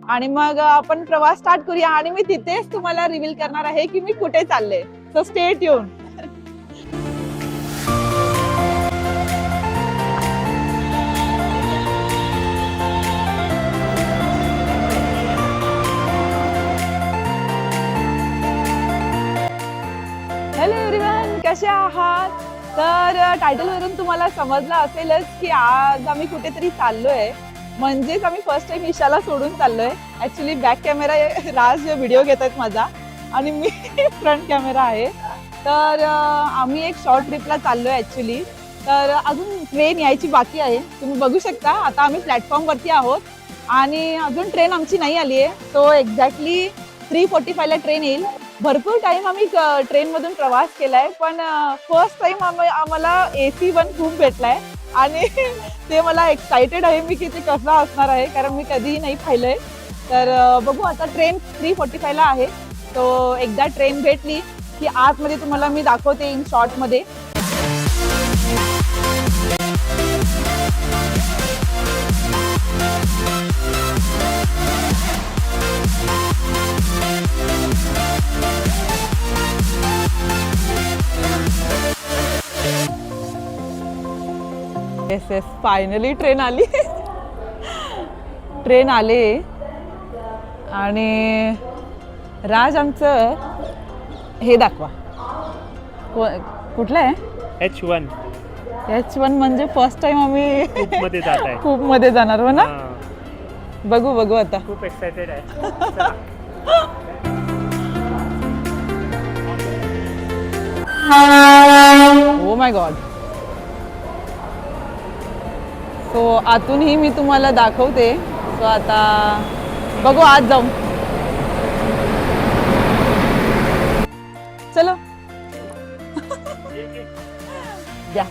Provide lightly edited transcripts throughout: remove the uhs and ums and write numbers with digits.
आणि मग आपण प्रवास स्टार्ट करूया आणि मी तिथेच तुम्हाला रिव्हील करणार आहे की मी कुठे चालले. So stay tune. Hello everyone, कसे आहात? तर टायटल वरून तुम्हाला समजलं असेलच की आज आम्ही कुठेतरी चाललोय. म्हणजेच आम्ही फर्स्ट टाइम ईशाला सोडून चाललोय. ऍक्च्युली बॅक कॅमेरा राज व्हिडिओ घेत आहेत माझा आणि मी फ्रंट कॅमेरा आहे. तर आम्ही एक शॉर्ट ट्रिपला चाललोय ऍक्च्युली. तर अजून ट्रेन यायची बाकी आहे. तुम्ही बघू शकता आता आम्ही प्लॅटफॉर्मवरती आहोत आणि अजून ट्रेन आमची नाही आली आहे. सो एक्झॅक्टली 3:45 ला ट्रेन येईल. भरपूर टाइम आम्ही ट्रेनमधून प्रवास केलाय, पण फर्स्ट टाइम आम्हाला AC 1 खूप भेटलाय आणि ते मला एक्साइटेड आहे मी की ते कसं असणार आहे, कारण मी कधीही नाही पाहिलंय. तर बघू आता. ट्रेन 3:45 ला आहे. तो एकदा ट्रेन भेटली की आतमध्ये तुम्हाला मी दाखवते इन शॉर्ट मध्ये. येस येस, फायनली ट्रेन आली. ट्रेन आले आणि राज आमचं हे दाखवा. कुठलं आहे? H1. H1 म्हणजे फर्स्ट टाइम आम्ही खूप मध्ये जात आहे. खूप मध्ये जाणार हो ना. बघू बघू आता. खूप एक्साइटेड आहे. Oh my God. सो आतूनही मी तुम्हाला दाखवते. सो आता बघू आत जाऊन. चलो द्या.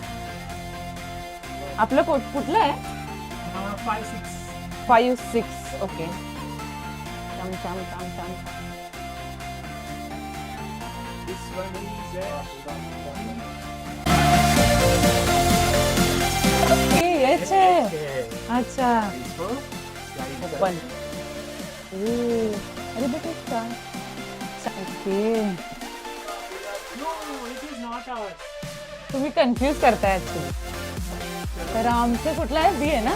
आपलं कुठलं आहे? 5-6. ओके. छान छान छान छान. अच्छा. पण अरे बघ का. ओके, तुम्ही कन्फ्यूज करताय ऍक्च्युली. तर आमचं कुठलं आहे? बी आहे ना.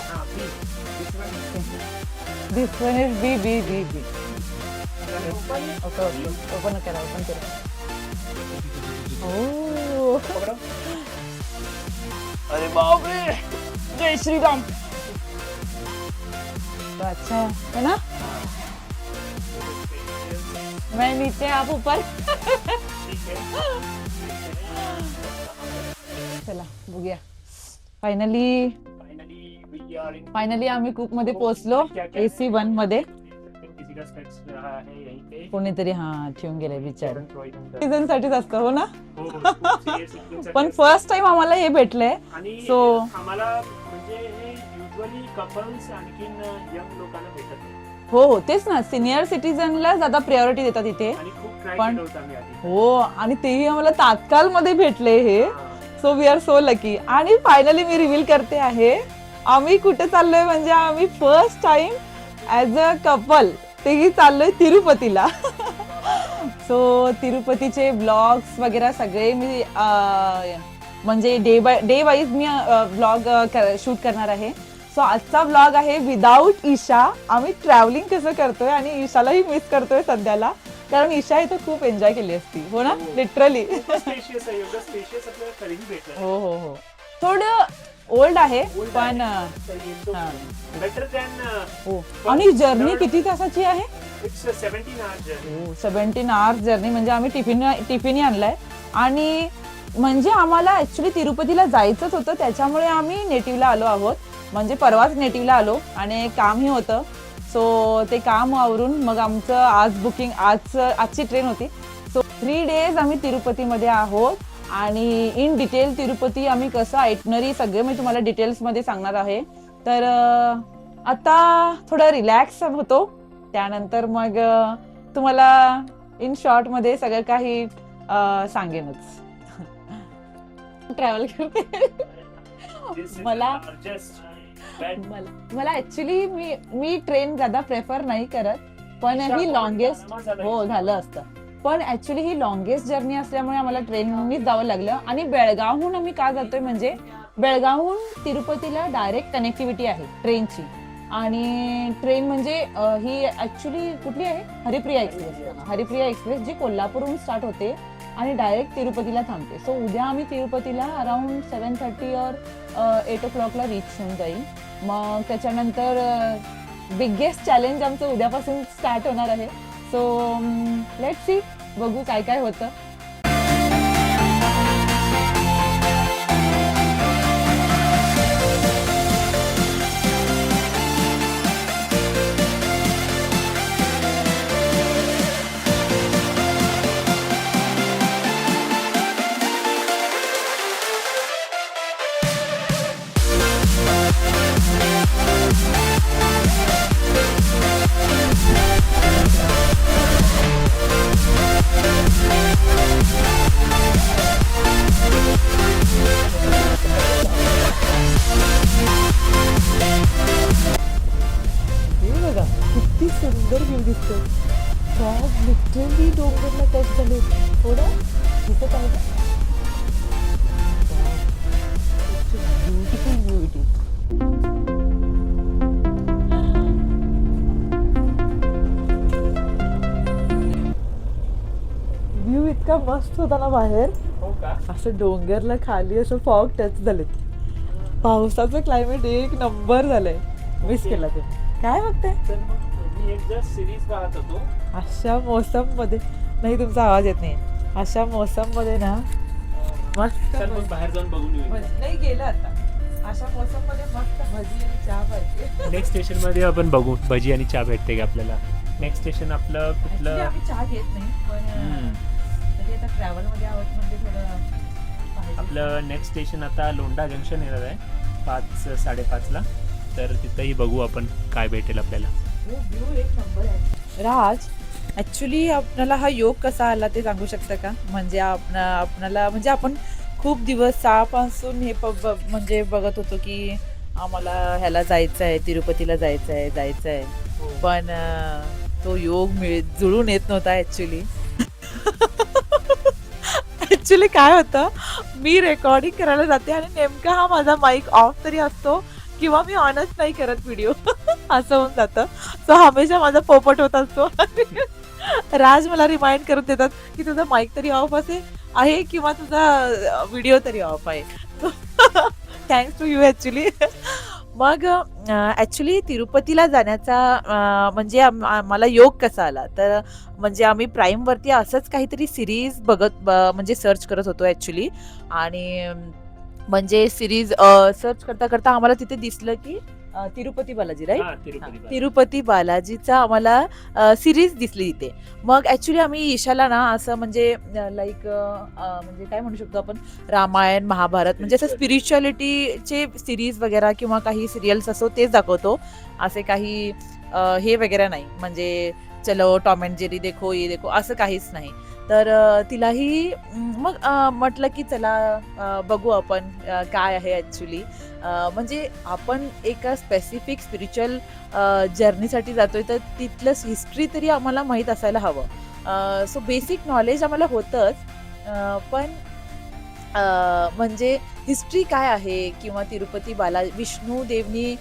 This one is B B B B. Okay okay, open करा ओपन करा. ओ अरे बापरे, जय श्री राम. तो अच्छा है ना. मैं नीचे, आप ऊपर. चला बघूया. फायनली आम्ही कुक मध्ये पोहोचलो. AC 1 मध्ये. कोणीतरी ठेवून गेले बिचार. सीझन साठीच असतं हो ना. पण फर्स्ट टाइम आम्हाला हे भेटलंय. सो आम्हाला म्हणजे हे युजुअली कपल्स आणखीन यंग लोकांना भेटत नाही. हो तेच ना, सिनियर सिटीजनला ज्यादा प्रायोरिटी देतात इथे. पण हो, आणि तेही आम्हाला तात्काळ मध्ये भेटले हे. So we are so lucky. आणि फायनली मी रिव्हील करते आहे आम्ही कुठे चाललोय. म्हणजे आम्ही first time as a couple तेही चाललोय तिरुपतीला. सो तिरुपतीचे ब्लॉग्स वगैरे सगळे मी म्हणजे डे वाईज मी ब्लॉग शूट करणार आहे. सो आजचा ब्लॉग आहे विदाऊट ईशा. आम्ही ट्रॅव्हलिंग कसं करतोय आणि ईशालाही मिस करतोय सध्याला, कारण ईशा इथं खूप एन्जॉय केली असती हो ना. लिटरली हो हो हो. थोडं ओल्ड आहे पण हो. आणि जर्नी किती तासाची आहे? 17 आवर्स जर्नी. म्हणजे आम्ही टिफिन आणलाय. आणि म्हणजे आम्हाला ऍक्च्युली तिरुपतीला जायचंच होतं, त्याच्यामुळे आम्ही नेटिव्हला आलो आहोत. म्हणजे परवाच नेटिव्हला आलो आणि कामही होतं. सो ते काम आवरून मग आमचं आज बुकिंग, आजची ट्रेन होती. सो 3 डेज आम्ही तिरुपतीमध्ये आहोत. आणि इन डिटेल तिरुपती आम्ही कसं आयटनरी सगळे मी तुम्हाला डिटेल्समध्ये सांगणार आहे. तर आता थोडं रिलॅक्स होतो, त्यानंतर मग तुम्हाला इन शॉर्ट मध्ये सगळं काही सांगेनच. ट्रॅव्हल करते मला मला ऍक्च्युली मी ट्रेन ज्यादा प्रेफर नाही करत, पण ही लॉंगेस्ट हो झालं असतं, पण ऍक्च्युली ही लॉंगेस्ट जर्नी असल्यामुळे आम्हाला ट्रेननीच जावं लागलं. आणि बेळगावहून आम्ही का जातोय म्हणजे बेळगावहून तिरुपतीला डायरेक्ट कनेक्टिव्हिटी आहे ट्रेनची. आणि ट्रेन म्हणजे ही ऍक्च्युली कुठली आहे, हरिप्रिया एक्सप्रेस. हरिप्रिया एक्सप्रेस जी कोल्हापूरहून स्टार्ट होते आणि डायरेक्ट तिरुपतीला थांबते. सो उद्या आम्ही तिरुपतीला अराउंड 7:30 और 8 o'clockला रीच होऊन जाईल. मग त्याच्यानंतर बिगेस्ट चॅलेंज आमचं उद्यापासून स्टार्ट होणार आहे. सो लेट्स सी, बघू काय काय होतं. बघा किती सुंदर व्ह्यू दिसतो. लिटरली डोंगरला टच झाले. थोडं दिसत आहे का? Beautiful view it is. View इतका मस्त होता ना बाहेर. हो का? असं डोंगरला खाली असं फॉग टच झाले. पावसाचं क्लायमेट एक नंबर झालंय. मिस केला ते. काय बघते? तर मग मी एक जस्ट सिरीज पाहत होतो. अशा मोसम मध्ये नाही, तुमचा आवाज येत नाही. अशा मोसम मध्ये ना मस्त चल मग बाहेर जाऊन बघून येऊ. नाही गेलं आता. अशा मोसम मध्ये मस्त भजी आणि चहा पाहिजे. नेक्स्ट स्टेशन मध्ये आपण बघू भजी आणि चहा भेटते का आपल्याला. नेक्स्ट स्टेशन आपलं Actually कुठलं? आम्ही चहा घेत नाही, पण तरी आता ट्रॅव्हल मध्ये आहोत म्हणजे थोडं पाहिजे. आपलं नेक्स्ट स्टेशन आता लोंढा जंक्शन येणार आहे 5-5:30ला. तर तिथंही बघू आपण काय भेटेल आपल्याला. व्ह्यू एक नंबर आहे. राज, ऍक्च्युली आपल्याला हा योग कसा आला ते सांगू शकता का? म्हणजे आपणाला म्हणजे आपण खूप दिवस सहापासून हे म्हणजे बघत होतो की आम्हाला ह्याला जायचं आहे, तिरुपतीला जायचं आहे, पण तो योग जुळून येत नव्हता. ऍक्च्युली काय होतं, मी रेकॉर्डिंग करायला जाते आणि नेमका हा माझा माईक ऑफ तरी असतो किंवा मी ऑनच नाही करत व्हिडिओ. असं होऊन जातं. सो हमेशा माझा पोपट होत असतो. राज मला रिमाइंड करून देतात की तुझा माईक तरी ऑफ आहे किंवा तुझा व्हिडिओ तरी ऑफ आहे. Thanks to you actually. मग ॲक्च्युली तिरुपतीला जाण्याचा म्हणजे मला योग कसा आला, तर म्हणजे आम्ही प्राईमवरती असंच काहीतरी सिरीज म्हणजे सर्च करत होतो ॲक्च्युली. आणि म्हणजे सिरीज सर्च करता करता आम्हाला तिथे दिसलं की तिरुपती बालाजी, राईट? तिरुपती बालाजीचा आम्हाला सिरीज दिसली तिथे. मग ऍक्च्युली आम्ही ईशाला ना असं म्हणजे लाईक म्हणजे काय म्हणू शकतो आपण, रामायण महाभारत म्हणजे असं स्पिरिच्युअलिटीचे सिरीज वगैरे किंवा काही सिरियल्स असो तेच दाखवतो. असे काही हे वगैरे नाही, म्हणजे चलो टॉम अँड जेरी देखो ये देखो असं काहीच नाही. तर तिलाही मग म्हटलं की चला बघू आपण काय आहे ॲक्च्युली. म्हणजे आपण एका स्पेसिफिक स्पिरिच्युअल जर्नीसाठी जातोय, तर तिथलं हिस्ट्री तरी आम्हाला माहीत असायला हवं. सो बेसिक नॉलेज आम्हाला होतंच, पण म्हणजे हिस्ट्री काय आहे किंवा तिरुपती विष्णू देवनी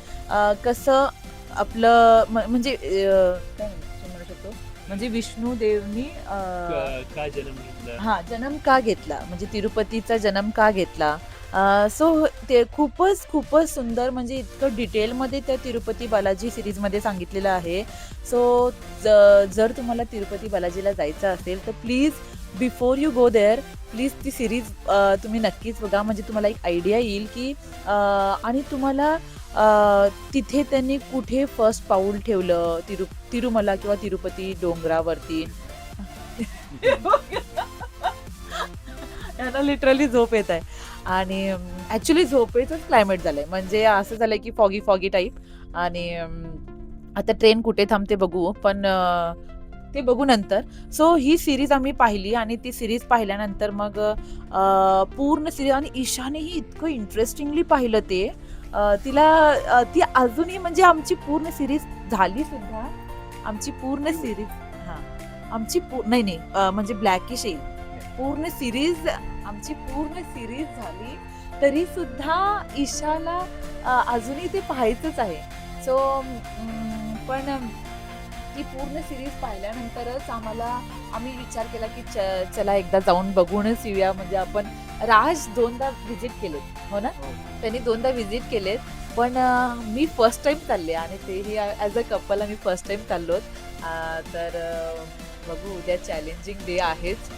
कसं आपलं म्हणजे काय म्हणू शकतो, म्हणजे विष्णू देवनी का जन्म घेतला, जन्म का घेतला, म्हणजे तिरुपतीचा जन्म का घेतला. सो ते खूपच सुंदर, म्हणजे इतकं डिटेलमध्ये त्या तिरुपती बालाजी सिरीजमध्ये सांगितलेलं आहे. सो जर तुम्हाला तिरुपती बालाजीला जायचं असेल तर please before you go there please ती सिरीज तुम्ही नक्कीच बघा. म्हणजे तुम्हाला एक आयडिया येईल की आणि तुम्हाला तिथे त्यांनी कुठे फर्स्ट पाऊल ठेवलं तिरुमला किंवा तिरुपती डोंगरावरती. यांना लिटरली झोप येत आहे आणि ॲक्च्युली झोपेचंच क्लायमेट झालंय. म्हणजे असं झालंय की फॉगी टाईप. आणि आता ट्रेन कुठे थांबते बघू, पण ते बघू नंतर. सो ही सिरीज आम्ही पाहिली आणि ती सिरीज पाहिल्यानंतर मग पूर्ण सिरीज आणि ईशानेही इतकं इंटरेस्टिंगली पाहिलं ते. ती अजूनही म्हणजे आमची पूर्ण सिरीज झाली सुद्धा. आमची पूर्ण सिरीज नाही नाही म्हणजे ब्लॅकिश येईल पूर्ण सिरीज आमची पूर्ण सिरीज झाली तरी सुद्धा ईशाला अजूनही ते पाहायचंच आहे. सो पण ती पूर्ण सिरीज पाहिल्यानंतरच आम्ही विचार केला की चला एकदा जाऊन बघूनच येऊया. म्हणजे आपण राज 2दा व्हिजिट केलेत हो ना, त्यांनी 2दा व्हिजिट केलेत. पण मी फर्स्ट टाइम चालले आणि तेही ॲज अ कपल आम्ही फर्स्ट टाइम चाललो. तर बघू उद्या चॅलेंजिंग डे आहेच.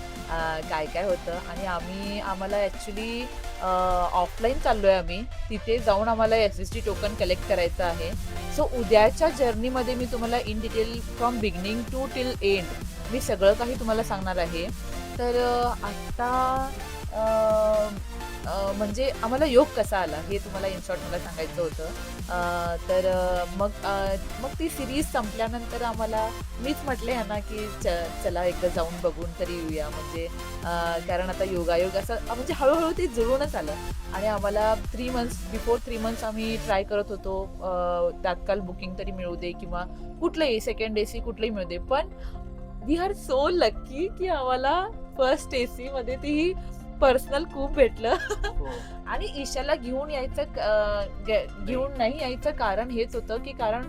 काय काय होतं आणि आम्हाला ॲक्च्युली ऑफलाईन चाललो आहे आम्ही. तिथे जाऊन आम्हाला SSD टोकन कलेक्ट करायचं आहे. सो उद्याच्या जर्नीमध्ये मी तुम्हाला in detail from beginning to till end मी सगळं काही तुम्हाला सांगणार आहे. तर आत्ता म्हणजे आम्हाला योग कसा आला हे तुम्हाला इन शॉर्ट मला सांगायचं होतं. तर मग ती सिरीज संपल्यानंतर मीच म्हटले ह्यांना की चला एकदा जाऊन बघून तरी येऊया. म्हणजे कारण आता योगायोग असं म्हणजे हळूहळू ते जुळूनच आलं आणि आम्हाला 3 मंथ्स आम्ही ट्राय करत होतो तात्काळ बुकिंग तरी मिळू दे किंवा कुठलंही सेकंड AC कुठलंही मिळू दे. पण वी आर सो लकी की आम्हाला फर्स्ट AC मध्ये ती पर्सनल खूप भेटलं. आणि ईशाला घेऊन नाही यायचं कारण हेच होतं की कारण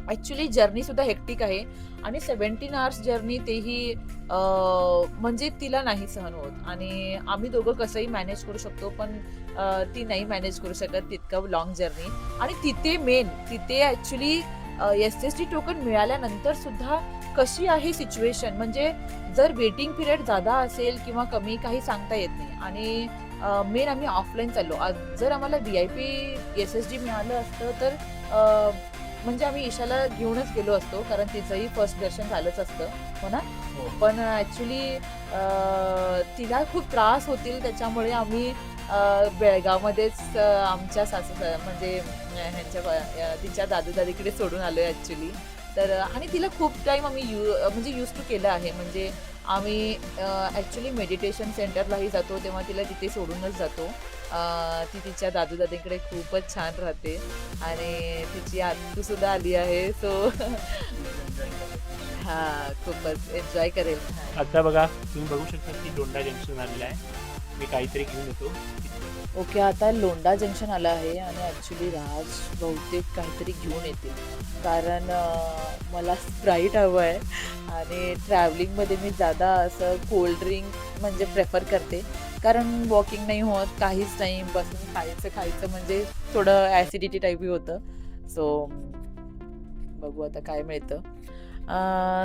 ॲक्च्युली जर्नी सुद्धा हेक्टिक आहे आणि 17 आवर्स जर्नी तेही म्हणजे तिला नाही सहन होत. आणि आम्ही दोघं कसंही मॅनेज करू शकतो पण ती नाही मॅनेज करू शकत तितकं लॉंग जर्नी. आणि तिथे ॲक्च्युली SSD टोकन मिळाल्यानंतर सुद्धा कशी आहे सिच्युएशन म्हणजे जर वेटिंग पिरियड जादा असेल किंवा कमी काही सांगता येत नाही. आणि मेन आम्ही ऑफलाईन चाललो. जर आम्हाला VIP SSD मिळालं असतं तर म्हणजे आम्ही ईशाला घेऊनच गेलो असतो कारण तिचंही फर्स्ट दर्शन झालंच असतं हो ना. पण ॲक्च्युली तिला खूप त्रास होतील त्याच्यामुळे आम्ही बेळगावमध्येच आमच्या म्हणजे तिच्या दादूदादीकडे सोडून आलो आहे ॲक्च्युली. तर आणि तिला खूप टाईम आम्ही म्हणजे यूज टू केलं आहे. म्हणजे आम्ही ॲक्च्युली मेडिटेशन सेंटरलाही जातो तेव्हा तिला तिथे सोडूनच जातो. ती तिच्या दादूदादीकडे खूपच छान राहते आणि तिची आत्तूसुद्धा आली आहे. सो हां खूपच एन्जॉय करेल. आता बघा तुम्ही बघू शकता की लोंढा जंक्शन आलेलं आहे. मी काहीतरी घेऊन येतो. ओके आता लोंढा जंक्शन आलं आहे आणि ॲक्च्युली राज बहुतेक काहीतरी घेऊन येतील कारण मला स्प्राईट हवं आहे. आणि ट्रॅव्हलिंगमध्ये मी जादा असं कोल्ड ड्रिंक म्हणजे प्रेफर करते कारण वॉकिंग नाही होत काहीच नाही बसून खायचं म्हणजे थोडं ॲसिडिटी टाईपही होतं. सो बघू आता काय मिळतं.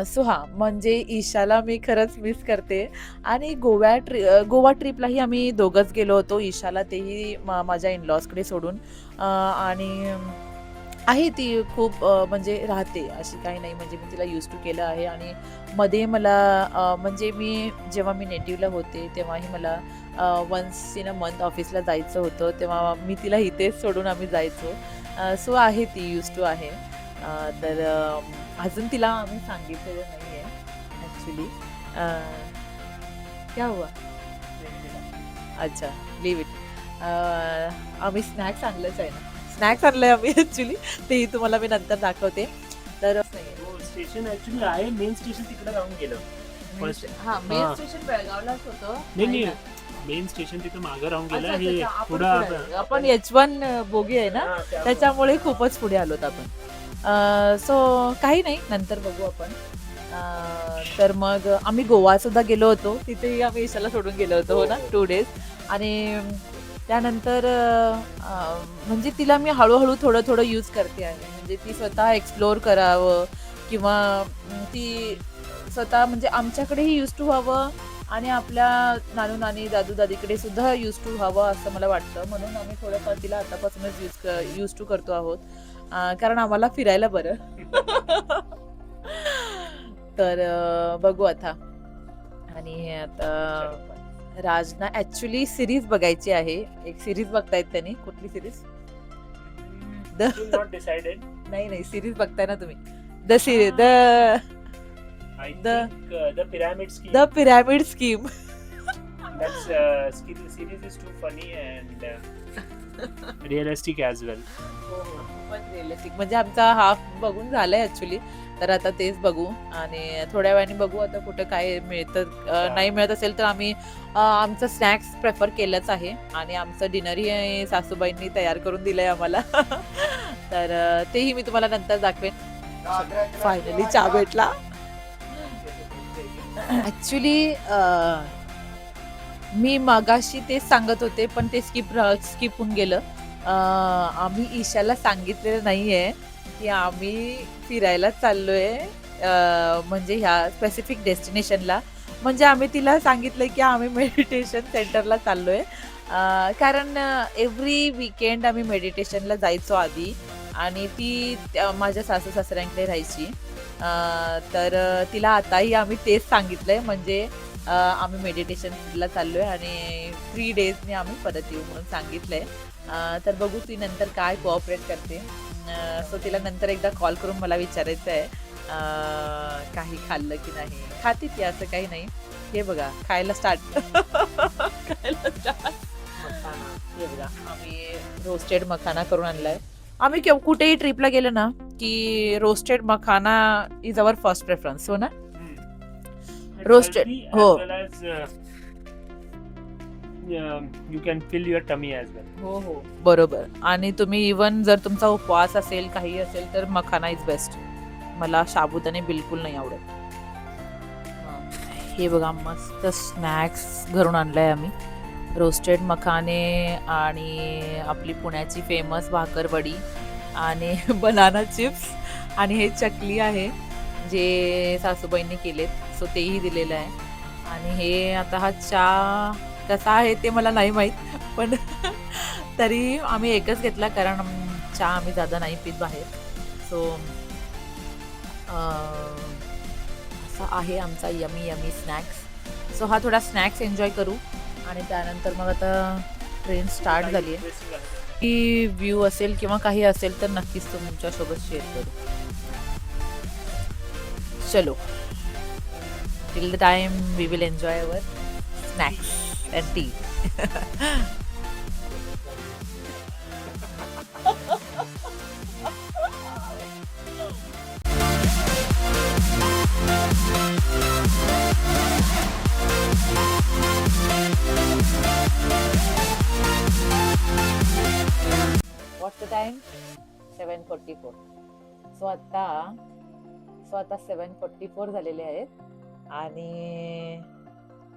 सो हां म्हणजे ईशाला मी खरंच मिस करते. आणि गोवा ट्रिपलाही आम्ही दोघंच गेलो होतो. ईशाला तेही माझ्या इनलॉजकडे सोडून. आणि आहे ती खूप म्हणजे राहते अशी काही नाही म्हणजे मी तिला यूज टू केलं आहे. आणि मध्ये मला म्हणजे जेव्हा मी नेटिव्हला होते तेव्हाही मला वन्स इन अ मंथ ऑफिसला जायचं होतं तेव्हा मी तिला इथेच सोडून आम्ही जायचो. सो आहे ती यूज टू आहे. तर अजून तिला आम्ही सांगितलेलं नाही आहे ॲक्च्युली. क्या हुआ अच्छा लिव्ह इट. आम्ही स्नॅक्स आणलंच आहे ना स्नॅक्स आणलं आहे आम्ही ॲक्च्युली तेही तुम्हाला मी नंतर दाखवते. तर स्टेशन ॲक्च्युली आहे मेन स्टेशन तिकडे राहून गेलं. हां मेन स्टेशन बेळगावलाच होतं. नाही मेन स्टेशन तिथं मागं राहून गेलं. हे पुढं आपण H1 बोगी आहे ना त्याच्यामुळे खूपच पुढे आलोत आपण. सो काही नाही नंतर बघू आपण. तर मग आम्ही गोवासुद्धा गेलो होतो तिथेही आम्ही ईशाला सोडून गेलो होतो हो ना 2 days. आणि त्यानंतर म्हणजे तिला मी हळूहळू थोडं यूज करते आहे. म्हणजे ती स्वतः एक्सप्लोअर करावं किंवा ती स्वतः म्हणजे आमच्याकडेही यूज टू व्हावं आणि आपल्या नानू नानी दादू दादीकडे सुद्धा यूज टू व्हावं असं मला वाटतं. म्हणून आम्ही थोडंफार तिला आतापासूनच यूज टू करतो आहोत कारण आम्हाला फिरायला बरं. तर बघू आता. आणि आता राजना ॲक्च्युली सिरीज बघायची आहे. एक सिरीज बघतायत त्यांनी. कुठली सिरीज? Not decided. नाही सिरीज बघताय ना तुम्ही. The I The- think the pyramid scheme. The pyramid scheme. That's series is too funny and realistic as well. Realistic म्हणजे आमचा हाफ बघून झालाय ऍक्च्युली. तर आता तेच बघू आणि थोड्या वेळाने बघू आता कुठं काय मिळतं. नाही मिळत असेल तर आम्ही आमचं स्नॅक्स प्रेफर केलंच आहे आणि आमचं डिनरही सासूबाईंनी तयार करून दिलंय आम्हाला. तर तेही मी तुम्हाला नंतर दाखवेन. फायनली चहा भेटला. ऍक्च्युली मी मगाशी तेच सांगत होते पण ते स्किप होऊन गेलं. आम्ही ईशाला सांगितलेलं नाहीये की आम्ही फिरायला चाललोय म्हणजे ह्या स्पेसिफिक डेस्टिनेशनला. म्हणजे आम्ही तिला सांगितलं की आम्ही मेडिटेशन सेंटरला चाललोय. कारण एव्हरी वीकेंड आम्ही मेडिटेशनला जायचो आधी आणि ती माझ्या सासू सासऱ्यांकडे राहायची. तर तिला आताही आम्ही तेच सांगितलंय म्हणजे आम्ही मेडिटेशनला चाललोय आणि 3 डेजने आम्ही परत येऊ म्हणून सांगितलंय. तर बघू ती नंतर काय कोऑपरेट करते. सो तिला नंतर एकदा कॉल करून मला विचारायचं आहे काही खाल्लं की नाही. खाते ती असं काही नाही. हे बघा खायला स्टार्ट. खायला स्टार्ट. हे बघा आम्ही रोस्टेड मखाना करून आणलाय. आम्ही कुठेही ट्रिपला गेलो ना की roasted makhana is our first preference. हो ना. Roasted. Healthy as हो. well as you can fill your tummy as well. हो हो बरोबर. आणि तुम्ही इवन जर तुमचा उपवास असेल काही असेल तर मखाना इज बेस्ट. मला साबुदाणे बिलकुल नाही आवडत. हे बघा मस्त स्नॅक्स घरून आणलाय आम्ही. रोस्टेड मखाने आणि आपली पुण्याची फेमस भाकरवडी आणि बनाना चिप्स आणि हे चकली आहे जे सासूबाईंनी केलेत. सो तेही दिलेलं आहे. आणि हे आता हा चहा कसा आहे ते मला नाही माहीत पण तरी आम्ही एकच घेतला कारण चहा आम्ही जादा नाही पित बाहेर. सो असा आहे आमचा यमी यमी स्नॅक्स. सो हा थोडा स्नॅक्स एन्जॉय करू आणि त्यानंतर मग आता ट्रेन स्टार्ट झाली आहे. की व्ह्यू असेल किंवा काही असेल तर नक्कीच तुमच्यासोबत शेअर करू. चलो till the time we will enjoy our snacks and tea. What's the time? 7:44. So आता 7:44 झालेले आहेत आणि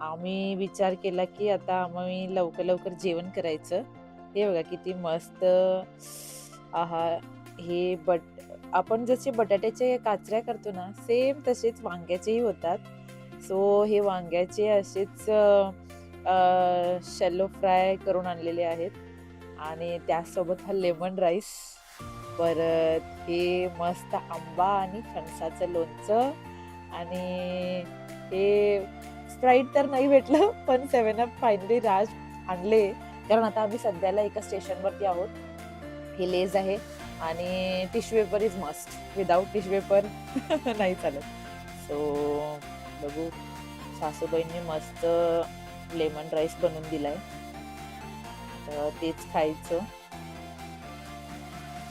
आम्ही विचार केला की आता आम्ही लवकर जेवण करायचं. हे बघा किती मस्त. आहा हे आपण जसे बटाट्याचे काचऱ्या करतो ना सेम तसेच वांग्याचेही होतात. सो हे वांग्याचे असेच शॅलो फ्राय करून आणलेले आहेत आणि त्यासोबत हा लेमन राईस. परत हे मस्त आंबा आणि फणसाचं लोणचं आणि हे स्प्राईट तर नाही भेटलं पण 7 अप फायनली राज आणले कारण आता आम्ही सध्याला एका स्टेशनवरती आहोत. हे लेज आहे आणि tissue paper is must. Without tissue paper नाही चालत. सो बघू सासूबाईंनी मस्त लेमन राईस बनवून दिलाय तर तेच खायचं.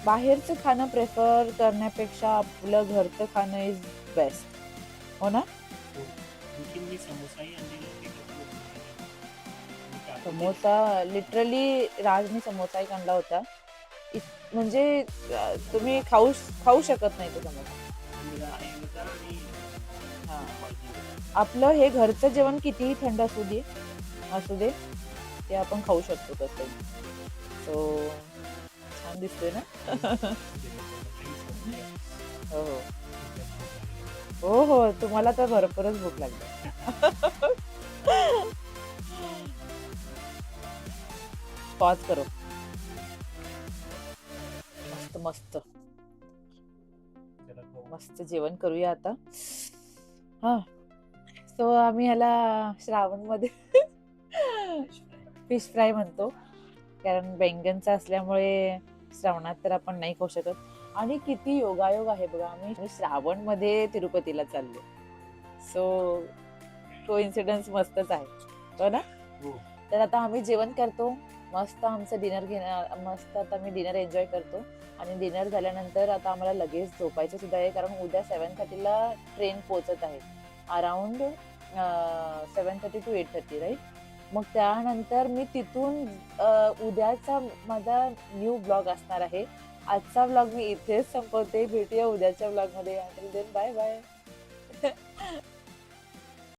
बाहेरचं खाणं प्रेफर करण्यापेक्षा आपलं घरचं खाणं इज बेस्ट. हो ना. मी समोसाही आणलेला समोसा लिटरली राजने समोसाही आणला होता. म्हणजे तुम्ही खाऊ शकत नाही तो समोसा. हा. आपलं हे घरचं जेवण कितीही थंड असू दे ते आपण खाऊ शकतो तसं. सो छान दिसतोय ना. हो हो हो तुम्हाला तर भरपूरच भूक लागली. पॉज करो. मस्त मस्त जेवण करूया आता. हा. सो आम्ही ह्याला श्रावण मध्ये फिश फ्राय म्हणतो कारण बैंगनचा असल्यामुळे श्रावणात तर आपण नाही खाऊ शकत. आणि किती योगायोग आहे बघा. आम्ही श्रावण मध्ये तिरुपतीला चाललो. सो तो इन्सिडन्स मस्तच आहे हो ना. हो. तर आता आम्ही जेवण करतो, मस्त आमचं डिनर घेणार, मस्त आता मी डिनर एन्जॉय करतो. आणि डिनर झाल्यानंतर आता आम्हाला लगेच झोपायचं सुद्धा आहे, कारण उद्या 7:30ला ट्रेन पोहोचत आहे, अराउंड 7:30 to 8:30 राईट. मग त्यानंतर मी तिथून उद्याचा माझा न्यू ब्लॉग असणार आहे. आजचा ब्लॉग मी इथेच संपवते. भेटूया उद्याच्या ब्लॉग मध्ये. Until then bye bye.